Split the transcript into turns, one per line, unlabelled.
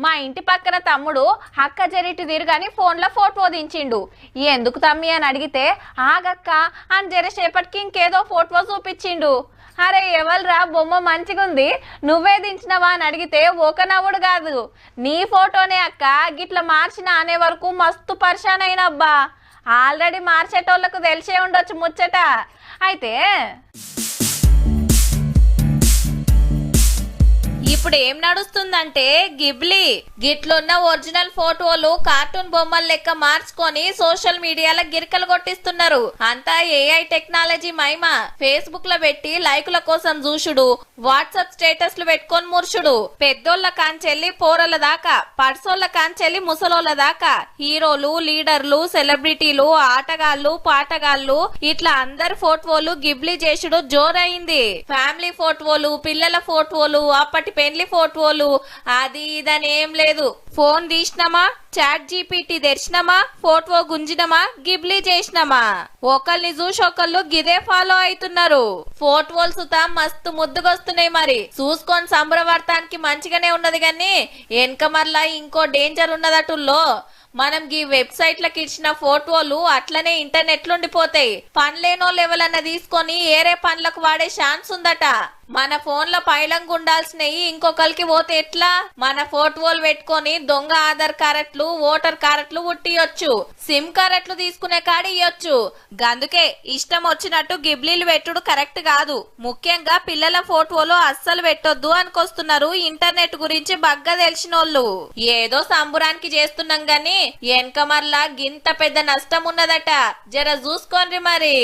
మా ఇంటి పక్కన తమ్ముడు అక్క జరిటి తిరుగని ఫోన్లో ఫోటో దించిండు. ఎందుకు తమ్మి అని అడిగితే ఆగక్క అని జరసేపటికి ఇంకేదో ఫోటో చూపించిండు. అరే ఎవల్రా బొమ్మ మంచిగుంది నువ్వే దించినవా అని అడిగితే ఒక నవ్వుడు కాదు, నీ ఫోటోనే అక్క, గిట్ల మార్చిన అనే వరకు మస్తు పరిశాన్ అయినబ్బా. ఆల్రెడీ మార్చేటోళ్లకు తెలిసే ఉండొచ్చు ముచ్చట. అయితే ఇప్పుడు ఏం నడుస్తుందంటే గిబ్లీ గిట్లున్న ఒరిజినల్ ఫోటోలు కార్టూన్ బొమ్మల లెక్క మార్చుకొని సోషల్ మీడియాలో గిరికలు కొట్టిస్తున్నారు. అంతా ఏఐ టెక్నాలజీ మహిమ. ఫేస్బుక్ లో పెట్టి లైకుల కోసం చూసుడు, వాట్సాప్ స్టేటస్లు పెట్టుకొని ముర్చుడు. పెద్దోళ్ల కాంచెల్లి పోరల దాకా, పర్సోళ్ల కాంచెల్లి ముసలోళ్ల దాకా హీరోలు, లీడర్లు, సెలబ్రిటీలు, ఆటగాళ్లు, పాటగాళ్లు ఇట్లా అందరి ఫోటోలు గిబ్లీ చేసుడు జోరైంది. ఫ్యామిలీ ఫోటోలు, పిల్లల ఫోటోలు, అప్పటి పెళ్లి ఫోటోలు, అది ఇదని ఏం లేదు. ఫోన్ తీసినామా, చాట్ జీపీటీ తెరిచినామా, ఫోటో గుంజినమా, గిబ్లీ చేసినామా. ఒకళ్ళని చూసి ఒకళ్ళు గిదే ఫాలో అవుతున్నారు. ఫోటోలు సుతా మస్తు ముద్దుగొస్తున్నాయి. మరి చూసుకొని సంబరపడటానికి మంచిగానే ఉన్నది గాని వెనక మరలా ఇంకో డేంజర్ ఉన్నదటుల్లో. మనం ఈ వెబ్సైట్లకు ఇచ్చిన ఫోటోలు అట్లనే ఇంటర్నెట్ లో ఉండిపోతాయి. పనిలేనోళ్ళు ఎవరన్నా తీసుకొని ఏరే పనులకు వాడే ఛాన్స్ ఉందట. మన ఫోన్ లో పైలంగా ఉండాల్సినవి ఇంకొకరికి పోతే ఎట్లా? మన ఫోటోలు పెట్టుకొని దొంగ ఆధార్ కార్డులు, ఓటర్ కార్డులు ఉట్టియొచ్చు, సిమ్ కార్డులు తీసుకునే కాడి ఇయ్యొచ్చు. గందుకే ఇష్టం వచ్చినట్టు గిబ్లీలు పెట్టుడు కరెక్ట్ కాదు. ముఖ్యంగా పిల్లల ఫోటోలు అస్సలు పెట్టొద్దు అనుకొస్తున్నారు ఇంటర్నెట్ గురించి బగ్గా తెలిసినోళ్ళు. ఏదో సంబురానికి చేస్తున్నాం గాని వెనక మరలా గింత పెద్ద నష్టం ఉన్నదట. జర చూసుకోండి మరి.